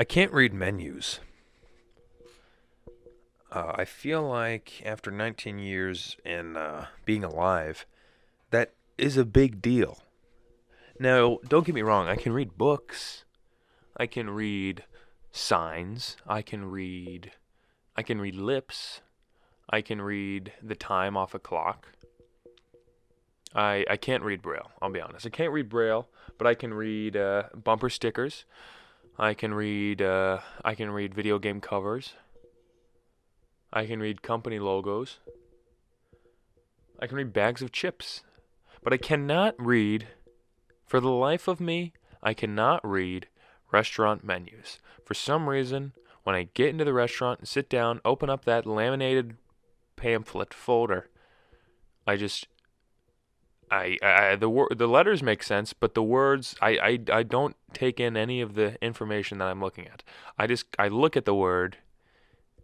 I can't read menus. I feel like after 19 years in being alive, that is a big deal. Now, don't get me wrong, I can read books. I can read signs. I can read lips. I can read the time off a clock. I can't read Braille, I'll be honest. I can't read Braille, but I can read bumper stickers. I can read video game covers. I can read company logos. I can read bags of chips. But I cannot read, for the life of me, I cannot read restaurant menus. For some reason, when I get into the restaurant and sit down, open up that laminated pamphlet folder, I just the letters make sense, but the words I don't take in any of the information that I'm looking at. I look at the word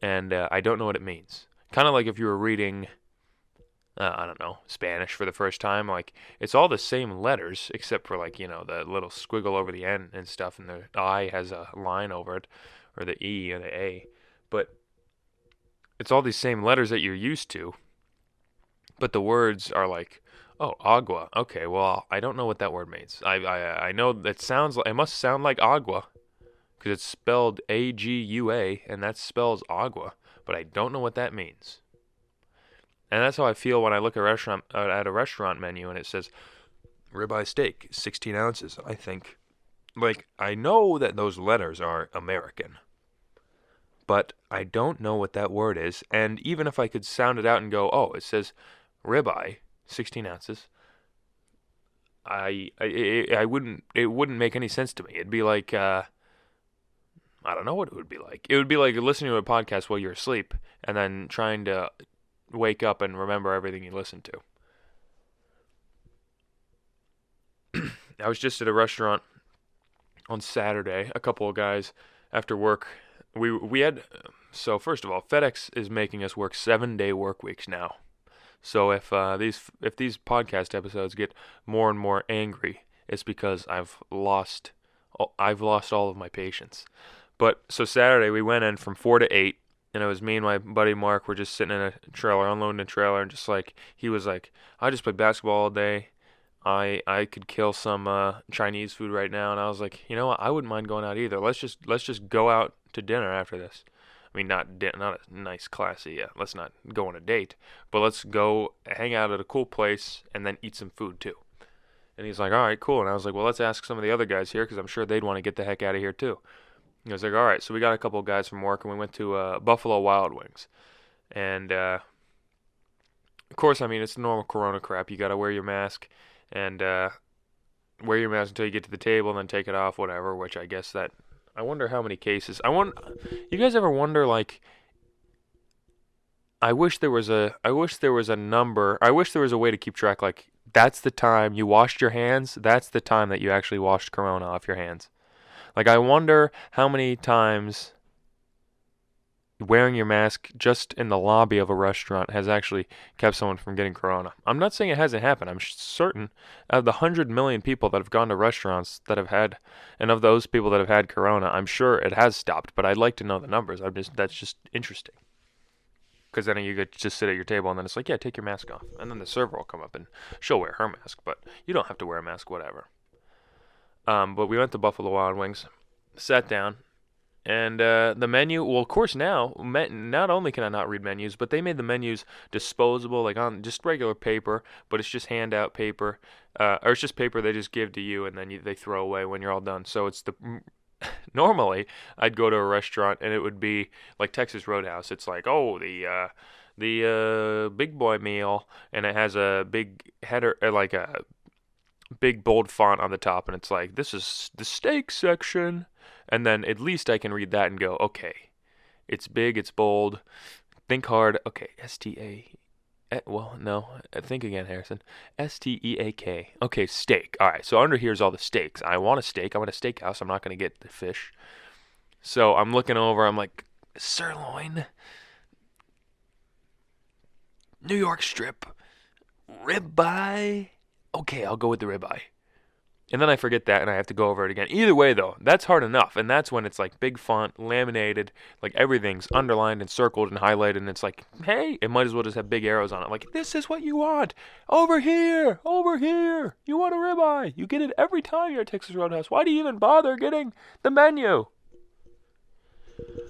and I don't know what it means. Kind of like if you were reading I don't know, Spanish for the first time. Like, it's all the same letters, except for, like, the little squiggle over the N and stuff, and the I has a line over it, or the E or the A. But it's all these same letters that you're used to, but the words are like, oh, agua. Okay, well, I don't know what that word means. I know that it must sound like agua, because it's spelled Agua, and that spells agua, but I don't know what that means. And that's how I feel when I look at a restaurant menu and it says ribeye steak, 16 ounces. I think, like, I know that those letters are American, but I don't know what that word is. And even if I could sound it out and go, oh, it says ribeye, 16 ounces, I wouldn't. It wouldn't make any sense to me. It'd be like I don't know what it would be like. It would be like listening to a podcast while you're asleep and then trying to wake up and remember everything you listened to. I was just at a restaurant on Saturday. A couple of guys after work. We had so first of all, FedEx is making us work 7-day work weeks now. So if these podcast episodes get more and more angry, it's because I've lost all of my patience. But so Saturday we went in from 4 to 8, and it was me and my buddy Mark. We're just sitting in a trailer, unloading a trailer, and just like he was like, I just play basketball all day. I could kill some Chinese food right now, and I was like, you know what? I wouldn't mind going out either. Let's just go out to dinner after this. I mean, not a nice, classy. Let's not go on a date, but let's go hang out at a cool place and then eat some food too. And he's like, all right, cool. And I was like, well, let's ask some of the other guys here because I'm sure they'd want to get the heck out of here too. He was like, all right. So we got a couple of guys from work and we went to Buffalo Wild Wings. And of course, I mean, it's normal Corona crap. You got to wear your mask and wear your mask until you get to the table and then take it off, whatever, which I guess that. I wonder how many cases. You guys ever wonder, like, I wish there was a number. I wish there was a way to keep track, like, that's the time you washed your hands. That's the time that you actually washed Corona off your hands. Like, I wonder how many times wearing your mask just in the lobby of a restaurant has actually kept someone from getting Corona. I'm not saying it hasn't happened. I'm certain of the 100 million people that have gone to restaurants that have had, and of those people that have had Corona, I'm sure it has stopped. But I'd like to know the numbers. That's just interesting. Because then you could just sit at your table and then it's like, yeah, take your mask off. And then the server will come up and she'll wear her mask, but you don't have to wear a mask, whatever. But we went to Buffalo Wild Wings, sat down, and the menu, well, of course now, not only can I not read menus, but they made the menus disposable, like on just regular paper, but it's just handout paper, or it's just paper they just give to you and then they throw away when you're all done. So it's normally I'd go to a restaurant and it would be like Texas Roadhouse. It's like, oh, the big boy meal, and it has a big header, like a big bold font on the top, and it's like, this is the steak section. And then at least I can read that and go, okay, it's big, it's bold, think hard. Okay, well, no, think again, Harrison. Steak. Okay, steak. All right, so under here's all the steaks. I want a steak. I'm at a steakhouse. I'm not going to get the fish. So I'm looking over. I'm like, sirloin, New York strip, ribeye. Okay, I'll go with the ribeye. And then I forget that and I have to go over it again. Either way, though, that's hard enough. And that's when it's like big font, laminated, like everything's underlined and circled and highlighted. And it's like, hey, it might as well just have big arrows on it. Like, this is what you want. Over here. Over here. You want a ribeye. You get it every time you're at Texas Roadhouse. Why do you even bother getting the menu?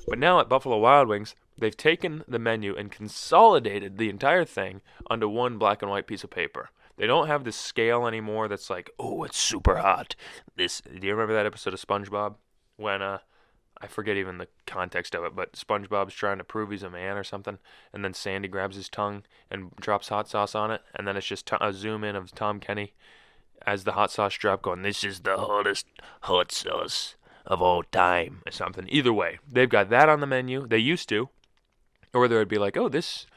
But now at Buffalo Wild Wings, they've taken the menu and consolidated the entire thing onto one black and white piece of paper. They don't have this scale anymore that's like, oh, it's super hot. This, do you remember that episode of SpongeBob when I forget even the context of it, but SpongeBob's trying to prove he's a man or something, and then Sandy grabs his tongue and drops hot sauce on it, and then it's just a zoom in of Tom Kenny as the hot sauce drop going, this is the hottest hot sauce of all time or something. Either way, they've got that on the menu. They used to, or they would be like, oh, this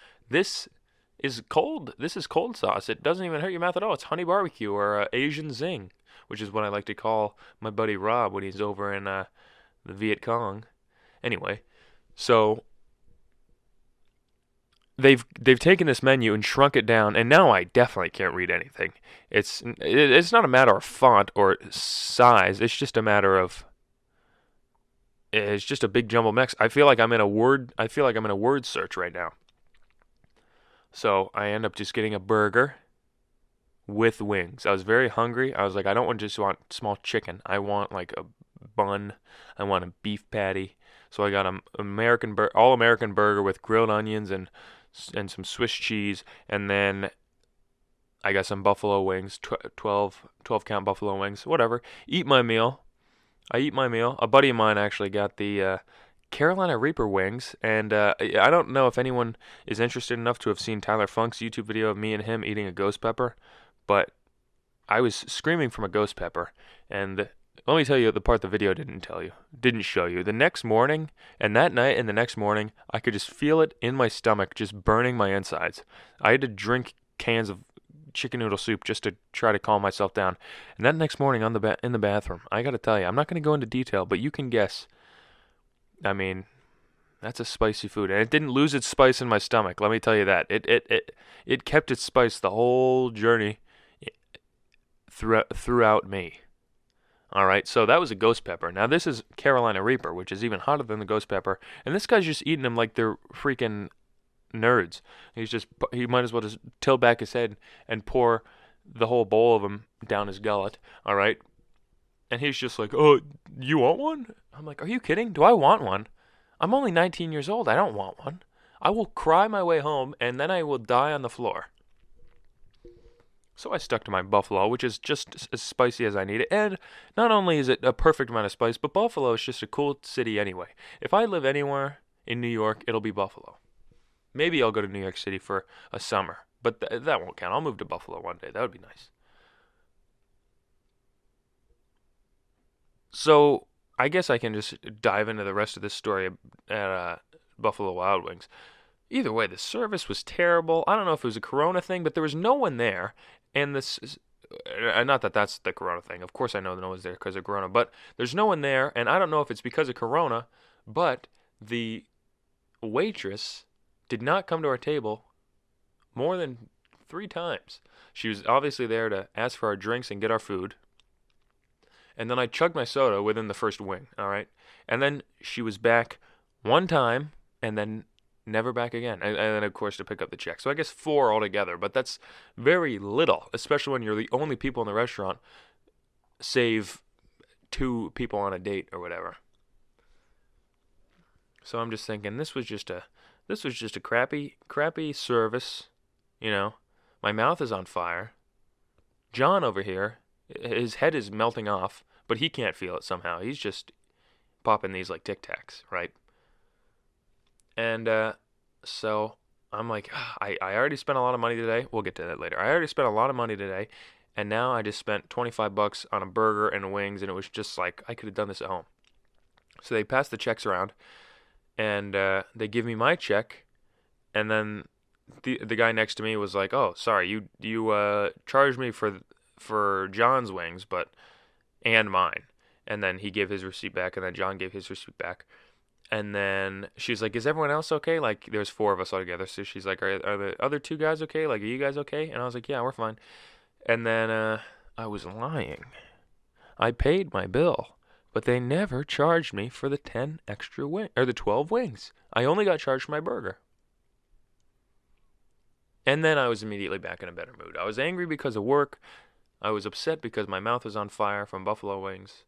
is cold. This is cold sauce. It doesn't even hurt your mouth at all. It's honey barbecue or Asian zing, which is what I like to call my buddy Rob when he's over in the Viet Cong. Anyway, so they've taken this menu and shrunk it down, and now I definitely can't read anything. It's not a matter of font or size. It's just a matter of it's just a big jumble mix. I feel like I'm in a word search right now. So I end up just getting a burger with wings. I was very hungry. I was like, I don't just want small chicken. I want like a bun. I want a beef patty. So I got an all American burger with grilled onions and some Swiss cheese, and then I got some buffalo wings, 12 count buffalo wings, whatever. Eat my meal. I eat my meal. A buddy of mine actually got the Carolina Reaper wings, and I don't know if anyone is interested enough to have seen Tyler Funk's YouTube video of me and him eating a ghost pepper, but I was screaming from a ghost pepper, and let me tell you the part the video didn't show you. The next morning, and that night and the next morning, I could just feel it in my stomach, just burning my insides. I had to drink cans of chicken noodle soup just to try to calm myself down. And that next morning in the bathroom, I got to tell you, I'm not going to go into detail, but you can guess. I mean, that's a spicy food, and it didn't lose its spice in my stomach. Let me tell you that. It kept its spice the whole journey throughout me. All right, so that was a ghost pepper. Now this is Carolina Reaper, which is even hotter than the ghost pepper, and this guy's just eating them like they're freaking nerds. He might as well just tilt back his head and pour the whole bowl of them down his gullet. All right, and he's just like, "Oh, you want one?" I'm like, "Are you kidding? Do I want one? I'm only 19 years old. I don't want one. I will cry my way home, and then I will die on the floor." So I stuck to my Buffalo, which is just as spicy as I need it. And not only is it a perfect amount of spice, but Buffalo is just a cool city anyway. If I live anywhere in New York, it'll be Buffalo. Maybe I'll go to New York City for a summer, but that won't count. I'll move to Buffalo one day. That would be nice. So I guess I can just dive into the rest of this story at Buffalo Wild Wings. Either way, the service was terrible. I don't know if it was a Corona thing, but there was no one there. And not that that's the Corona thing. Of course I know no one's there because of Corona, but there's no one there, and I don't know if it's because of Corona, but the waitress did not come to our table more than 3 times. She was obviously there to ask for our drinks and get our food. And then I chugged my soda within the first wing, all right? And then she was back one time, and then never back again. And then, of course, to pick up the check. So I guess 4 altogether, but that's very little, especially when you're the only people in the restaurant, save 2 people on a date or whatever. So I'm just thinking this was just a crappy service, you know. My mouth is on fire. John over here, his head is melting off, but he can't feel it somehow. He's just popping these like Tic Tacs, right? And so I'm like, I already spent a lot of money today. We'll get to that later. I already spent a lot of money today, and now I just spent $25 on a burger and wings, and it was just like I could have done this at home. So they pass the checks around, and they give me my check, and then the guy next to me was like, "Oh, sorry, you charged me for John's wings, and mine." And then he gave his receipt back, and then John gave his receipt back. And then she's like, "Is everyone else okay?" Like, there's 4 of us all together. So she's like, are the other 2 guys okay? Like, are you guys okay? And I was like, "Yeah, we're fine." And then I was lying. I paid my bill, but they never charged me for the 10 extra wings, or the 12 wings. I only got charged for my burger. And then I was immediately back in a better mood. I was angry because of work. I was upset because my mouth was on fire from buffalo wings.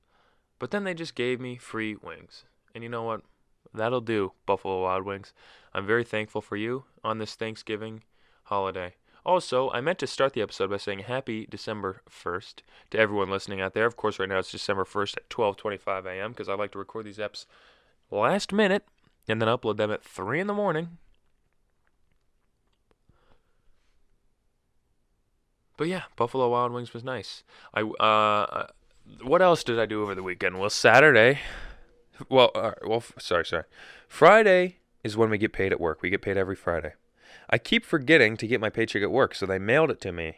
But then they just gave me free wings. And you know what? That'll do, Buffalo Wild Wings. I'm very thankful for you on this Thanksgiving holiday. Also, I meant to start the episode by saying happy December 1st to everyone listening out there. Of course, right now it's December 1st at 12:25 a.m. because I like to record these eps last minute and then upload them at 3 in the morning. But yeah, Buffalo Wild Wings was nice. What else did I do over the weekend? Well, Saturday. Sorry. Friday is when we get paid at work. We get paid every Friday. I keep forgetting to get my paycheck at work, so they mailed it to me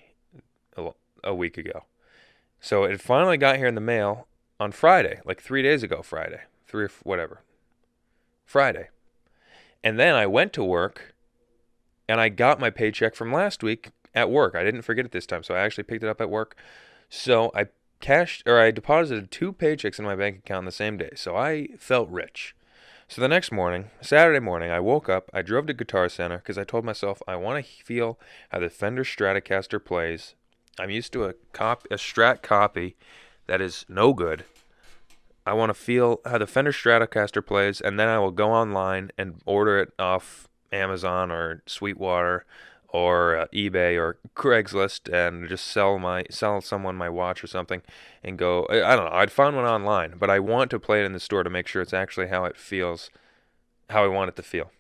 a week ago. So it finally got here in the mail on Friday, like 3 days ago Friday. Friday. And then I went to work, and I got my paycheck from last week at work. I didn't forget it this time, so I actually picked it up at work. So I deposited 2 paychecks in my bank account on the same day, so I felt rich. So the next morning, Saturday morning, I woke up, I drove to Guitar Center because I told myself I want to feel how the Fender Stratocaster plays. I'm used to a Strat copy that is no good. I want to feel how the Fender Stratocaster plays, and then I will go online and order it off Amazon or Sweetwater or eBay or Craigslist and just sell someone my watch or something and go, I don't know, I'd find one online, but I want to play it in the store to make sure it's actually how it feels, how I want it to feel.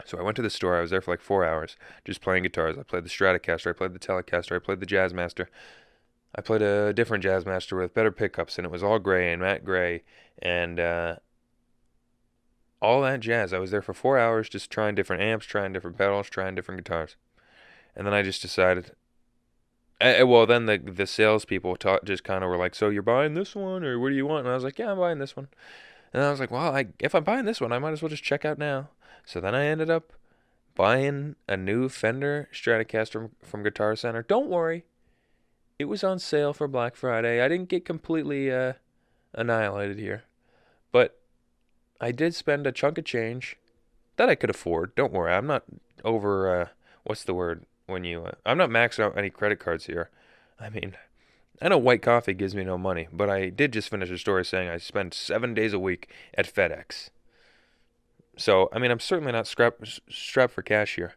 So I went to the store, I was there for like 4 hours, just playing guitars. I played the Stratocaster, I played the Telecaster, I played the Jazzmaster. I played a different Jazzmaster with better pickups, and it was all gray and matte gray, and all that jazz. I was there for 4 hours just trying different amps, trying different pedals, trying different guitars. And then I just decided, then the salespeople just kind of were like, so you're buying this one, or what do you want? And I was like, yeah, I'm buying this one. And I was like, well, if I'm buying this one, I might as well just check out now. So then I ended up buying a new Fender Stratocaster from Guitar Center. Don't worry, it was on sale for Black Friday. I didn't get completely annihilated here. But I did spend a chunk of change that I could afford. Don't worry, I'm not over, what's the word when you, I'm not maxing out any credit cards here. I mean, I know white coffee gives me no money, but I did just finish a story saying I spend 7 days a week at FedEx. So, I mean, I'm certainly not strapped for cash here.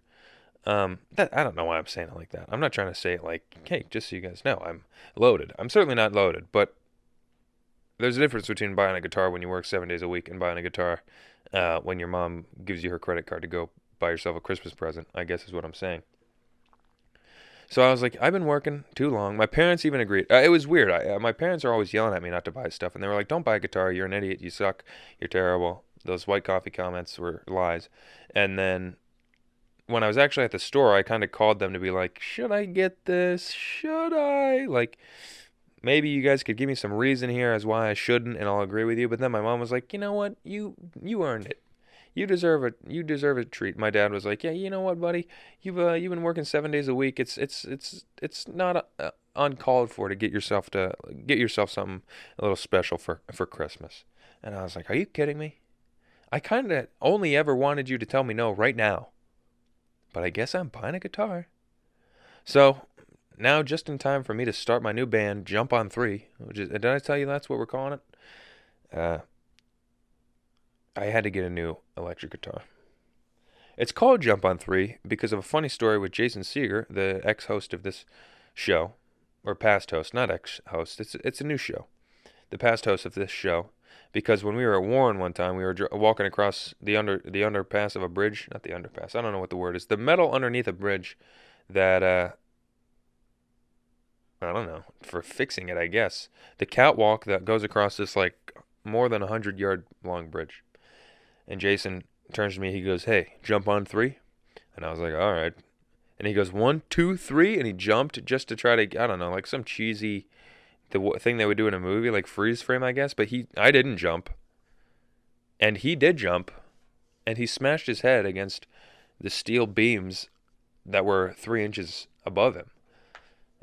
I don't know why I'm saying it like that. I'm not trying to say it like, hey, just so you guys know, I'm loaded. I'm certainly not loaded, but there's a difference between buying a guitar when you work 7 days a week and buying a guitar when your mom gives you her credit card to go buy yourself a Christmas present, I guess is what I'm saying. So I was like, I've been working too long. My parents even agreed. It was weird. My parents are always yelling at me not to buy stuff, and they were like, don't buy a guitar. You're an idiot. You suck. You're terrible. Those white coffee comments were lies. And then when I was actually at the store, I kind of called them to be like, should I get this? Should I? Like, maybe you guys could give me some reason here as why I shouldn't, and I'll agree with you. But then my mom was like, you know what? You earned it. You deserve it. You deserve a treat. My dad was like, yeah, you know what, buddy? You've been working 7 days a week. It's not uncalled for to get yourself something a little special for Christmas. And I was like, are you kidding me? I kind of only ever wanted you to tell me no right now. But I guess I'm buying a guitar. So now, just in time for me to start my new band, Jump on 3, did I tell you that's what we're calling it? I had to get a new electric guitar. It's called Jump on 3 because of a funny story with Jason Seeger, the ex-host of this show, or past host, not ex-host. It's a new show. The past host of this show, because when we were at Warren one time, we were walking across the underpass of a bridge, not the underpass. I don't know what the word is. The metal underneath a bridge that I don't know, for fixing it, I guess. The catwalk that goes across this like more than 100-yard long bridge. And Jason turns to me, he goes, hey, jump on 3? And I was like, all right. And he goes, 1, 2, 3, and he jumped just to try to, I don't know, like some cheesy thing they would do in a movie, like freeze frame, I guess. But I didn't jump. And he did jump. And he smashed his head against the steel beams that were 3 inches above him.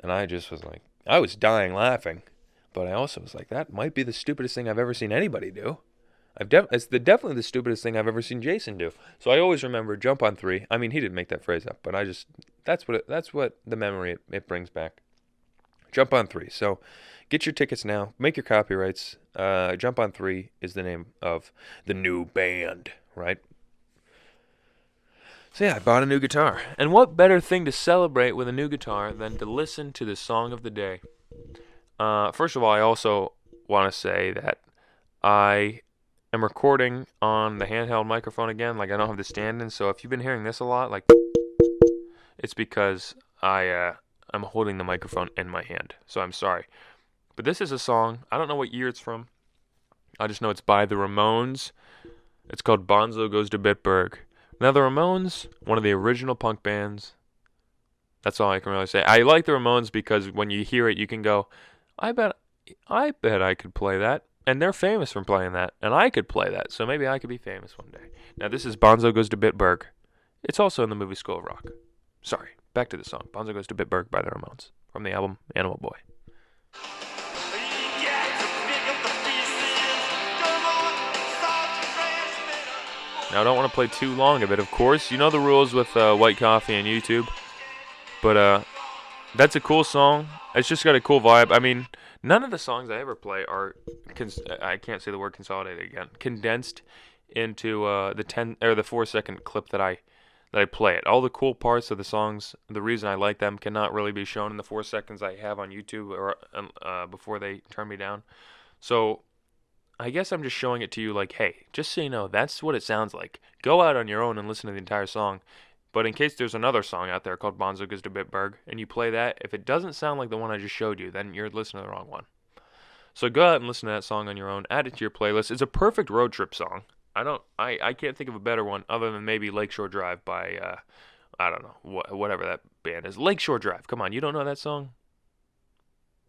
And I just was like, I was dying laughing. But I also was like, that might be the stupidest thing I've ever seen anybody do. It's definitely the stupidest thing I've ever seen Jason do. So I always remember jump on three. I mean, he didn't make that phrase up, but that's what the memory it brings back. Jump on three. So get your tickets now. Make your copyrights. Jump on three is the name of the new band, right? So yeah, I bought a new guitar. And what better thing to celebrate with a new guitar than to listen to the song of the day? First of all, I also want to say that I am recording on the handheld microphone again. Like, I don't have the stand in, so if you've been hearing this a lot, like, it's because I'm holding the microphone in my hand. So I'm sorry. But this is a song. I don't know what year it's from. I just know it's by the Ramones. It's called Bonzo Goes to Bitburg. Now, the Ramones, one of the original punk bands. That's all I can really say. I like the Ramones because when you hear it, you can go, I bet I could play that. And they're famous for playing that. And I could play that. So maybe I could be famous one day. Now, this is Bonzo Goes to Bitburg. It's also in the movie School of Rock. Sorry, back to the song. Bonzo Goes to Bitburg by the Ramones from the album Animal Boy. Now, I don't want to play too long of it, of course. You know the rules with White Coffee and YouTube. But that's a cool song. It's just got a cool vibe. I mean, none of the songs I ever play are, I can't say the word consolidated again, condensed into the 4-second clip that I play it. All the cool parts of the songs, the reason I like them, cannot really be shown in the 4 seconds I have on YouTube or before they turn me down. So I guess I'm just showing it to you like, hey, just so you know, that's what it sounds like. Go out on your own and listen to the entire song. But in case there's another song out there called Bonzo Goes to Bitburg, and you play that, if it doesn't sound like the one I just showed you, then you're listening to the wrong one. So go out and listen to that song on your own. Add it to your playlist. It's a perfect road trip song. I can't think of a better one other than maybe Lakeshore Drive by, I don't know, whatever that band is. Lakeshore Drive. Come on, you don't know that song?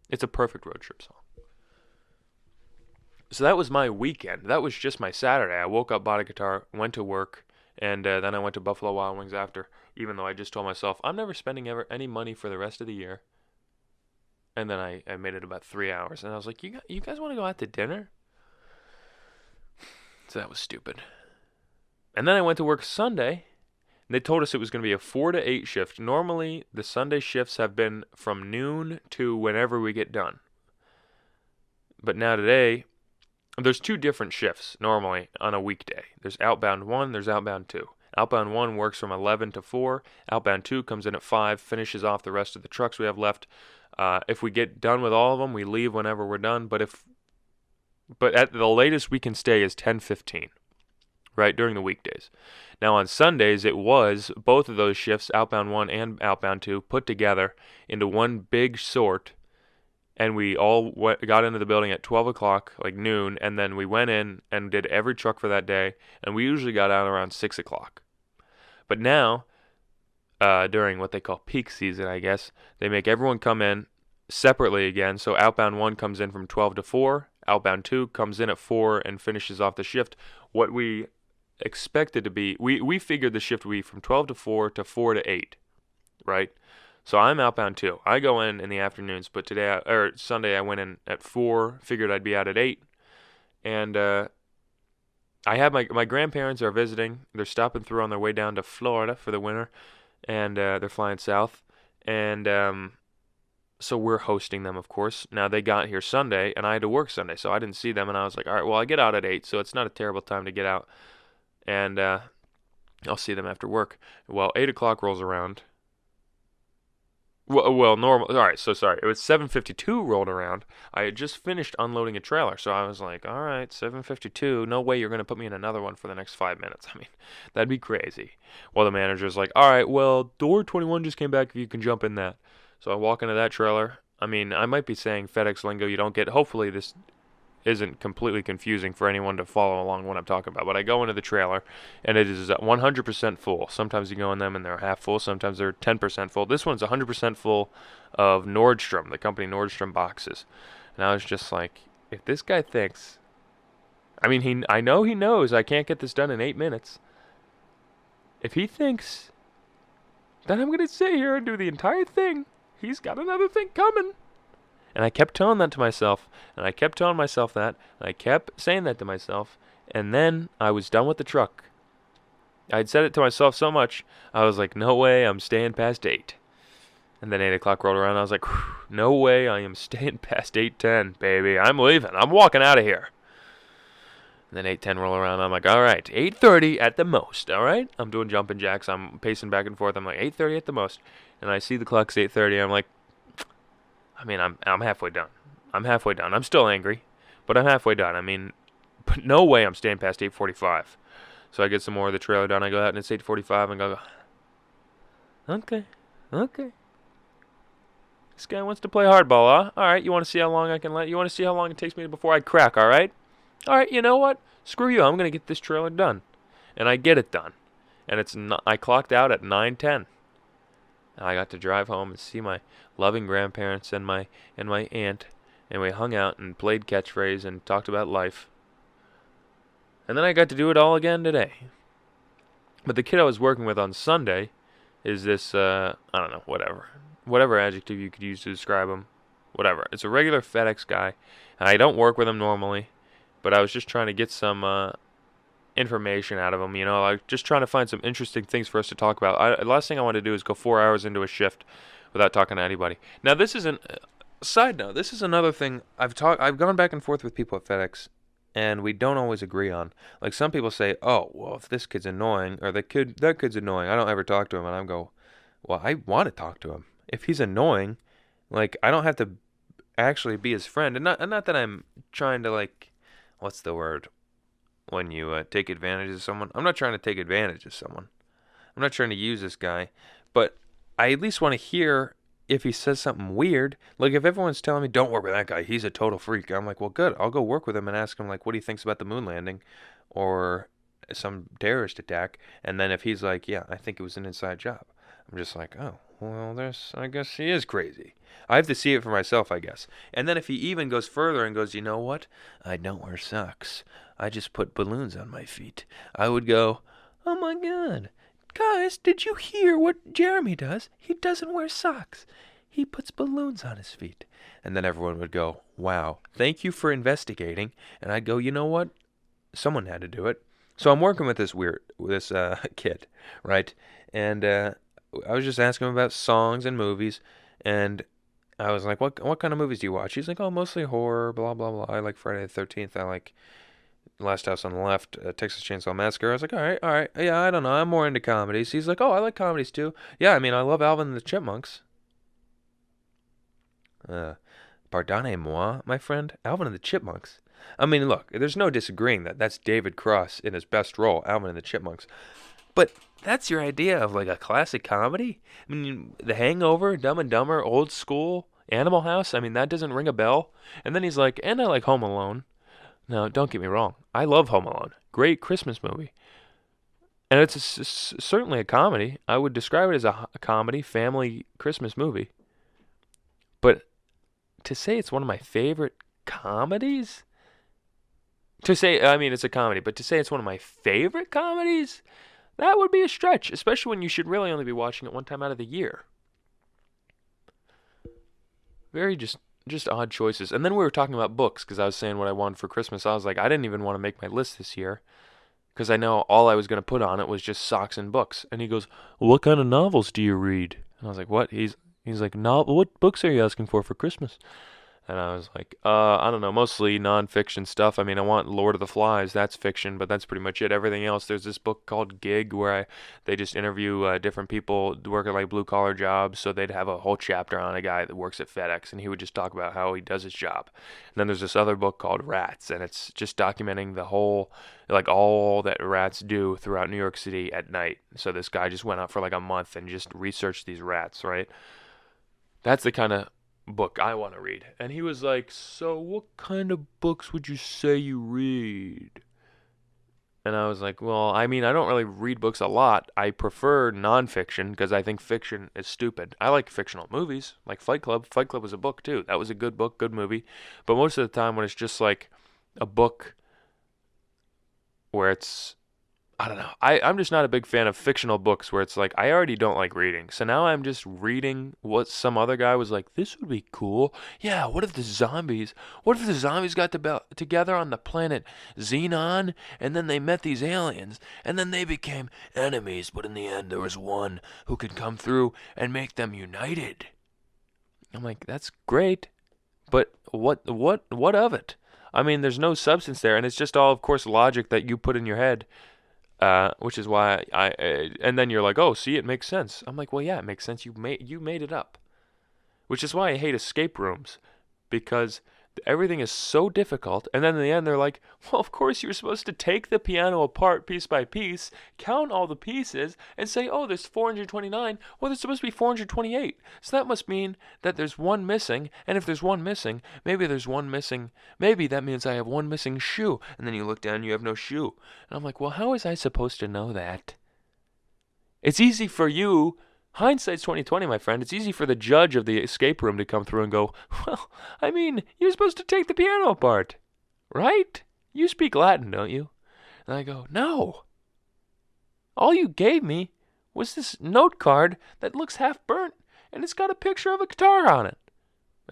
It's a perfect road trip song. So that was my weekend. That was just my Saturday. I woke up, bought a guitar, went to work, and then I went to Buffalo Wild Wings after, even though I just told myself, I'm never spending any money for the rest of the year. And then I made it about 3 hours, and I was like, you guys want to go out to dinner? So that was stupid. And then I went to work Sunday, and they told us it was going to be a 4 to 8 shift. Normally, the Sunday shifts have been from noon to whenever we get done. But now today, there's 2 different shifts normally on a weekday. There's outbound 1, there's outbound 2. Outbound 1 works from 11 to 4. Outbound 2 comes in at 5, finishes off the rest of the trucks we have left. If we get done with all of them, we leave whenever we're done. But at the latest we can stay is 10:15, right, during the weekdays. Now on Sundays, it was both of those shifts, outbound 1 and outbound 2, put together into one big sort. And we all got into the building at 12 o'clock, like noon, and then we went in and did every truck for that day, and we usually got out around 6 o'clock. But now, during what they call peak season, I guess, they make everyone come in separately again, so outbound 1 comes in from 12 to 4, outbound 2 comes in at 4 and finishes off the shift. What we expected to be, we figured the shift would be from 12 to 4 to 4 to 8, right? So I'm outbound 2. I go in the afternoons, but Sunday I went in at 4, figured I'd be out at 8. And I have my grandparents are visiting. They're stopping through on their way down to Florida for the winter, and they're flying south. And so we're hosting them, of course. Now they got here Sunday, and I had to work Sunday, so I didn't see them. And I was like, all right, well, I get out at 8, so it's not a terrible time to get out. And I'll see them after work. Well, 8 o'clock rolls around. Well, normal. All right, so sorry. It was 7:52 rolled around. I had just finished unloading a trailer, so I was like, all right, 7:52. No way you're going to put me in another one for the next 5 minutes. I mean, that'd be crazy. Well, the manager's like, all right, well, door 21 just came back if you can jump in that. So I walk into that trailer. I mean, I might be saying FedEx lingo you don't get. Hopefully this isn't completely confusing for anyone to follow along what I'm talking about. But I go into the trailer, and it is 100% full. Sometimes you go in them, and they're half full. Sometimes they're 10% full. This one's 100% full of Nordstrom, the company Nordstrom boxes. And I was just like, if this guy thinks, I mean, I know he knows I can't get this done in 8 minutes. If he thinks that I'm going to sit here and do the entire thing, he's got another thing coming. And I kept telling that to myself, and I kept telling myself that, and I kept saying that to myself, and then I was done with the truck. I'd said it to myself so much, I was like, no way, I'm staying past 8. And then 8 o'clock rolled around, and I was like, no way, I am staying past 8:10, baby. I'm leaving. I'm walking out of here. And then 8:10 roll around, and I'm like, all right, 8:30 at the most, all right? I'm doing jumping jacks. I'm pacing back and forth. I'm like, 8:30 at the most. And I see the clock's 8:30. I'm like, I'm halfway done. I'm halfway done. I'm still angry, but I'm halfway done. I mean, but no way I'm staying past 8:45. So I get some more of the trailer done. I go out and it's 8:45 and go, okay, okay. This guy wants to play hardball, huh? All right, you want to see how long I can let? You want to see how long it takes me before I crack? All right, all right. You know what? Screw you. I'm gonna get this trailer done, and I get it done. And it's not, I clocked out at 9:10. I got to drive home and see my loving grandparents and my aunt, and we hung out and played catchphrase and talked about life. And then I got to do it all again today. But the kid I was working with on Sunday is this, I don't know, whatever adjective you could use to describe him, whatever. It's a regular FedEx guy. I don't work with him normally, but I was just trying to get some information out of him, like just trying to find some interesting things for us to talk about. Last thing I want to do is go 4 hours into a shift without talking to anybody. Now, this is side note. This is another thing I've gone back and forth with people at FedEx, and we don't always agree on. Like, some people say, oh, well, if this kid's annoying, or that kid's annoying, I don't ever talk to him. And I go, well, I want to talk to him. If he's annoying, like, I don't have to actually be his friend. And not that I'm trying to, like, what's the word when you take advantage of someone? I'm not trying to take advantage of someone. I'm not trying to use this guy. But I at least want to hear if he says something weird. Like, if everyone's telling me, don't work with that guy, he's a total freak, I'm like, well, good. I'll go work with him and ask him, like, what he thinks about the moon landing or some terrorist attack. And then if he's like, yeah, I think it was an inside job, I'm just like, oh, well, I guess he is crazy. I have to see it for myself, I guess. And then if he even goes further and goes, you know what? I don't wear socks. I just put balloons on my feet. I would go, oh my God. Guys, did you hear what Jeremy does? He doesn't wear socks. He puts balloons on his feet. And then everyone would go, wow, thank you for investigating. And I'd go, you know what? Someone had to do it. So I'm working with this kid, right? And I was just asking him about songs and movies. And I was like, what kind of movies do you watch? He's like, oh, mostly horror, blah, blah, blah. I like Friday the 13th. I like Last House on the Left, Texas Chainsaw Massacre. I was like, all right. Yeah, I don't know. I'm more into comedies. He's like, oh, I like comedies too. Yeah, I mean, I love Alvin and the Chipmunks. Pardonnez-moi, my friend. Alvin and the Chipmunks. I mean, look, there's no disagreeing that's David Cross in his best role, Alvin and the Chipmunks. But that's your idea of, like, a classic comedy? I mean, The Hangover, Dumb and Dumber, Old School, Animal House. I mean, that doesn't ring a bell. And then he's like, and I like Home Alone. Now, don't get me wrong. I love Home Alone. Great Christmas movie. And it's certainly a comedy. I would describe it as a comedy, family Christmas movie. But to say it's one of my favorite comedies? It's a comedy, but to say it's one of my favorite comedies? That would be a stretch, especially when you should really only be watching it one time out of the year. Very just odd choices. And then we were talking about books, because I was saying what I wanted for Christmas. I was like, I didn't even want to make my list this year, because I know all I was going to put on it was just socks and books. And he goes, well, what kind of novels do you read? And I was like, what? He's like, what books are you asking for Christmas? And I was like, I don't know, mostly nonfiction stuff. I mean, I want Lord of the Flies. That's fiction, but that's pretty much it. Everything else, there's this book called Gig where they just interview different people working like blue-collar jobs. So they'd have a whole chapter on a guy that works at FedEx, and he would just talk about how he does his job. And then there's this other book called Rats, and it's just documenting the whole, like, all that rats do throughout New York City at night. So this guy just went out for like a month and just researched these rats, right? That's the kind of book I want to read. And he was like, so what kind of books would you say you read? And I was like, well, I mean, I don't really read books a lot. I prefer nonfiction because I think fiction is stupid. I like fictional movies, like Fight Club. Fight Club was a book too. That was a good book, good movie. But most of the time when it's just like a book where it's I don't know. I'm just not a big fan of fictional books where it's like I already don't like reading. So now I'm just reading what some other guy was like, this would be cool. Yeah, what if the zombies got together on the planet Xenon and then they met these aliens and then they became enemies, but in the end there was one who could come through and make them united. I'm like, that's great. But what of it? I mean, there's no substance there and it's just all of course logic that you put in your head. Which is why and then you're like, oh, see, it makes sense. I'm like, well, yeah, it makes sense. You made it up. Which is why I hate escape rooms, because everything is so difficult. And then in the end, they're like, well, of course you're supposed to take the piano apart piece by piece, count all the pieces, and say, oh, there's 429. Well, there's supposed to be 428. So that must mean that there's one missing. And if there's one missing, maybe there's one missing. Maybe that means I have one missing shoe. And then you look down, you have no shoe. And I'm like, well, how was I supposed to know that? It's easy for you. Hindsight's 2020, my friend. It's easy for the judge of the escape room to come through and go, well, I mean, you're supposed to take the piano apart, right? You speak Latin, don't you? And I go, no. All you gave me was this note card that looks half burnt, and it's got a picture of a guitar on it.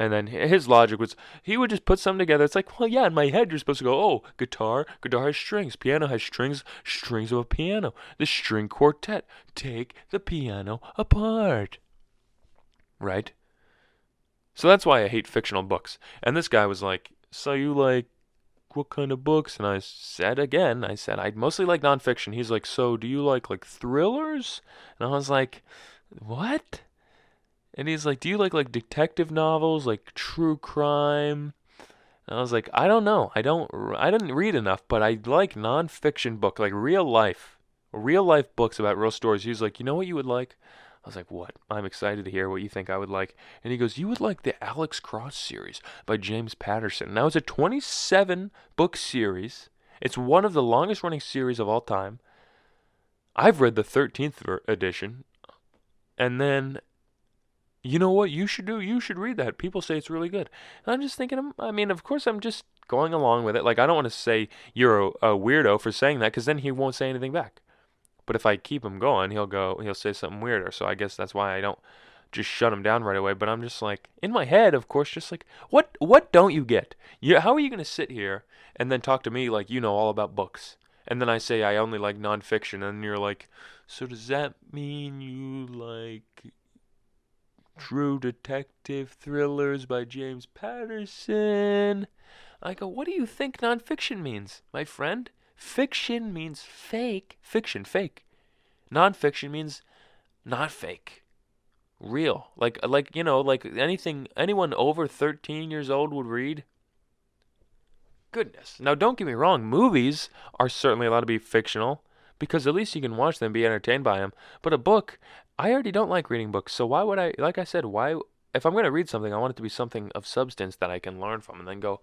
And then his logic was, he would just put something together. It's like, well, yeah, in my head, you're supposed to go, oh, guitar has strings. Piano has strings of a piano. The string quartet. Take the piano apart. Right? So that's why I hate fictional books. And this guy was like, so you like, what kind of books? And I said, I mostly like nonfiction. He's like, so do you like thrillers? And I was like, what? And he's like, do you like detective novels, like true crime? And I was like, I don't know. I didn't read enough, but I like nonfiction books, like real life books about real stories. He's like, you know what you would like? I was like, what? I'm excited to hear what you think I would like. And he goes, you would like the Alex Cross series by James Patterson. Now, it's a 27-book series. It's one of the longest running series of all time. I've read the 13th edition. And then, you know what you should do? You should read that. People say it's really good. And I'm just thinking, I mean, of course, I'm just going along with it. Like, I don't want to say you're a weirdo for saying that, because then he won't say anything back. But if I keep him going, he'll say something weirder. So I guess that's why I don't just shut him down right away. But I'm just like, in my head, of course, just like, what don't you get? How are you going to sit here and then talk to me like you know all about books? And then I say I only like nonfiction, and you're like, so does that mean you like true detective thrillers by James Patterson? I go, what do you think nonfiction means, my friend? Fiction means fake. Fiction, fake. Nonfiction means not fake. Real. Like anything anyone over 13 years old would read. Goodness. Now, don't get me wrong. Movies are certainly allowed to be fictional, because at least you can watch them and be entertained by them. But a book, I already don't like reading books. So why would I, like I said, if I'm going to read something, I want it to be something of substance that I can learn from, and then go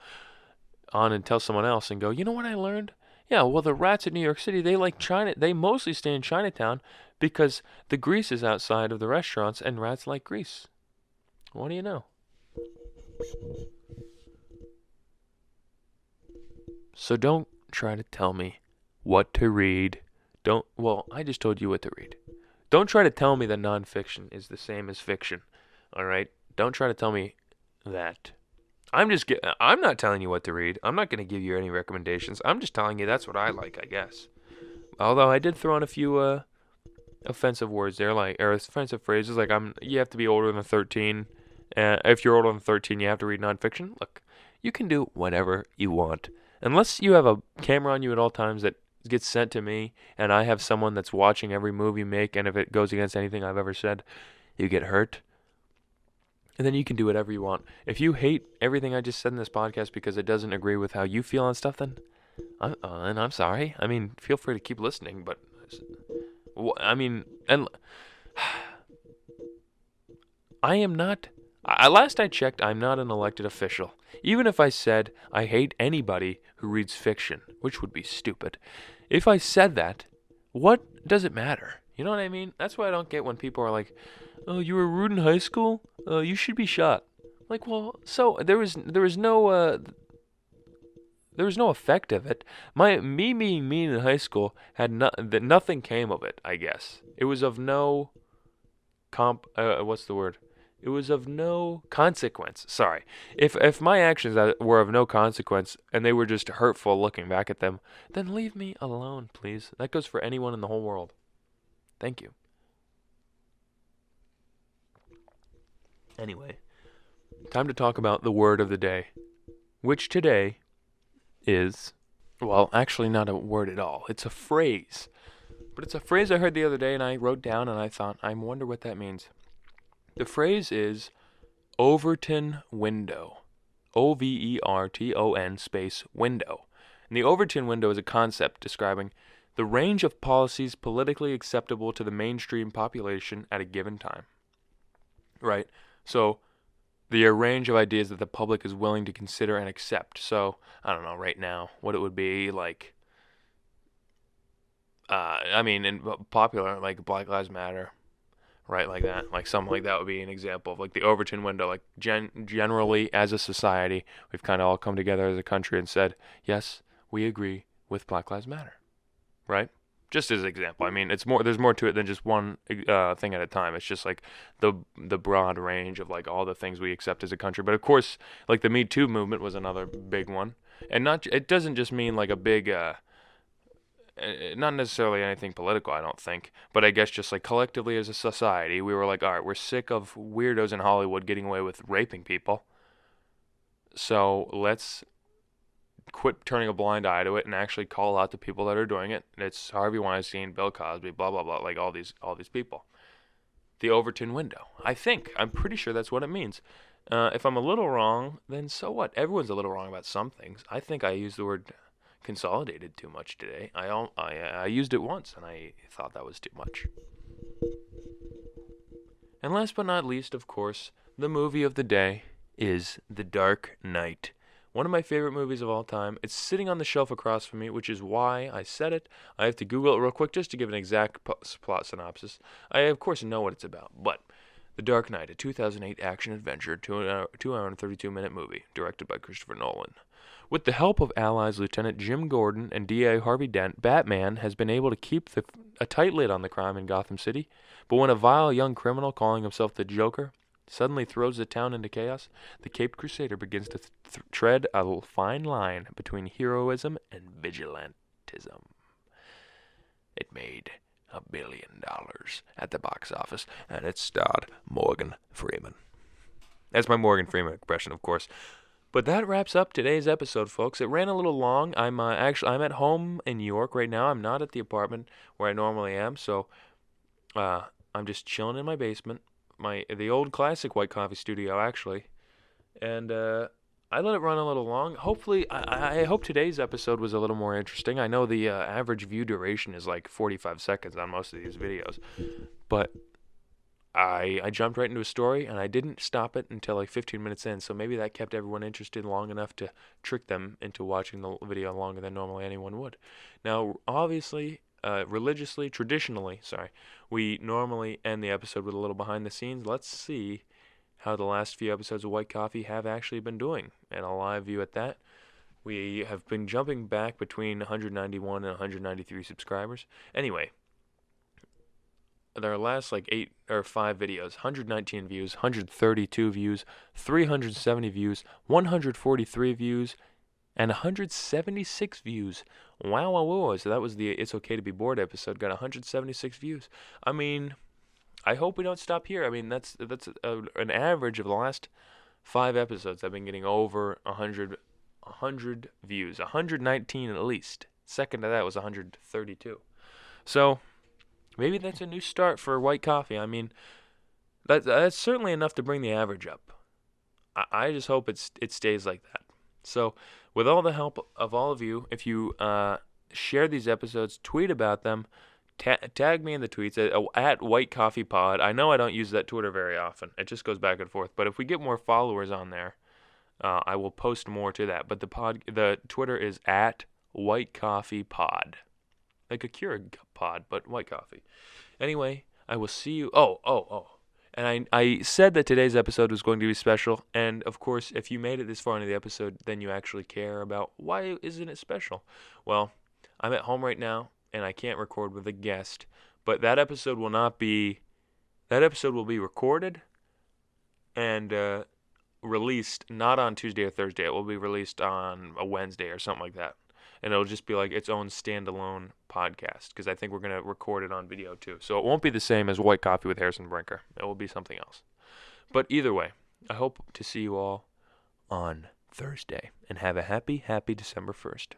on and tell someone else and go, you know what I learned? Yeah, well, the rats in New York City, they like China. They mostly stay in Chinatown because the grease is outside of the restaurants, and rats like grease. What do you know? So don't try to tell me what to read. I just told you what to read. Don't try to tell me that nonfiction is the same as fiction. All right? Don't try to tell me that. I'm not telling you what to read. I'm not going to give you any recommendations. I'm just telling you that's what I like, I guess. Although I did throw in a few offensive words there, or offensive phrases, like you have to be older than 13. If you're older than 13, you have to read nonfiction. Look, you can do whatever you want. Unless you have a camera on you at all times that gets sent to me, and I have someone that's watching every move you make, and if it goes against anything I've ever said, you get hurt. And then you can do whatever you want. If you hate everything I just said in this podcast because it doesn't agree with how you feel on stuff, then I'm sorry. I mean, feel free to keep listening, but I mean, and I am not. Last I checked, I'm not an elected official. Even if I said I hate anybody who reads fiction, which would be stupid. If I said that, what does it matter? You know what I mean? That's why I don't get when people are like, oh, you were rude in high school? You should be shot. Like, well, so there was no There was no effect of it. Me being mean in high school had nothing came of it. I guess it was of no what's the word? It was of no consequence. Sorry. If my actions were of no consequence and they were just hurtful looking back at them, then leave me alone, please. That goes for anyone in the whole world. Thank you. Anyway, time to talk about the word of the day, which today is, well, actually not a word at all. It's a phrase. But it's a phrase I heard the other day and I wrote down and I thought, I wonder what that means. The phrase is Overton window. Overton space window. And the Overton window is a concept describing the range of policies politically acceptable to the mainstream population at a given time. Right? So, the range of ideas that the public is willing to consider and accept. So, I don't know, right now, what it would be like, in popular, like Black Lives Matter, right, like that, like something like that would be an example of like the Overton window. Like generally, as a society, we've kind of all come together as a country and said, yes, we agree with Black Lives Matter, right? Just as an example. I mean, it's more. There's more to it than just one thing at a time. It's just like the broad range of like all the things we accept as a country. But of course, like the Me Too movement was another big one, and not. It doesn't just mean like a big. Not necessarily anything political, I don't think, but I guess just like collectively as a society, we were like, all right, we're sick of weirdos in Hollywood getting away with raping people, so let's quit turning a blind eye to it and actually call out the people that are doing it. It's Harvey Weinstein, Bill Cosby, blah blah blah, like all these people. The Overton window. I'm pretty sure that's what it means. If I'm a little wrong, then so what? Everyone's a little wrong about some things. I think I used the word consolidated too much today. I used it once and I thought that was too much. And last but not least, of course, the movie of the day is The Dark Knight. One of my favorite movies of all time. It's sitting on the shelf across from me, which is why I said it. I have to Google it real quick just to give an exact plot synopsis. I, of course, know what it's about, but The Dark Knight, a 2008 action-adventure, 2 hour and 32-minute movie, directed by Christopher Nolan. With the help of allies Lieutenant Jim Gordon and DA Harvey Dent, Batman has been able to keep a tight lid on the crime in Gotham City. But when a vile young criminal calling himself the Joker suddenly throws the town into chaos, the Caped Crusader begins to tread a fine line between heroism and vigilantism. It made $1 billion at the box office, and it starred Morgan Freeman. That's my Morgan Freeman impression, of course. But that wraps up today's episode, folks. It ran a little long. I'm at home in New York right now. I'm not at the apartment where I normally am, so I'm just chilling in my basement, the old classic white coffee studio actually, and I let it run a little long. Hopefully, I hope today's episode was a little more interesting. I know the average view duration is like 45 seconds on most of these videos, but I jumped right into a story, and I didn't stop it until like 15 minutes in, so maybe that kept everyone interested long enough to trick them into watching the video longer than normally anyone would. Now, obviously, traditionally, we normally end the episode with a little behind the scenes. Let's see how the last few episodes of White Coffee have actually been doing, and a live view at that. We have been jumping back between 191 and 193 subscribers. Anyway, their last like 8 or 5 videos, 119 views, 132 views, 370 views, 143 views, and 176 views. Wow. So that was the It's Okay to Be Bored episode, got 176 views. I mean, I hope we don't stop here. I mean, that's an average of the last 5 episodes I've been getting over 100 views, 119 at least. Second to that was 132. So maybe that's a new start for White Coffee. I mean, that's certainly enough to bring the average up. I just hope it stays like that. So, with all the help of all of you, if you share these episodes, tweet about them, tag me in the tweets at White Coffee Pod. I know I don't use that Twitter very often. It just goes back and forth. But if we get more followers on there, I will post more to that. But the Twitter is at White Coffee Pod. Like a Keurig pod, but white coffee. Anyway, I will see you. Oh. And I said that today's episode was going to be special, and of course, if you made it this far into the episode, then you actually care about why isn't it special? Well, I'm at home right now, and I can't record with a guest, but that episode will be recorded and released not on Tuesday or Thursday. It will be released on a Wednesday or something like that. And it'll just be like its own standalone podcast because I think we're going to record it on video too. So it won't be the same as White Coffee with Harrison Brinker. It will be something else. But either way, I hope to see you all on Thursday and have a happy, happy December 1st.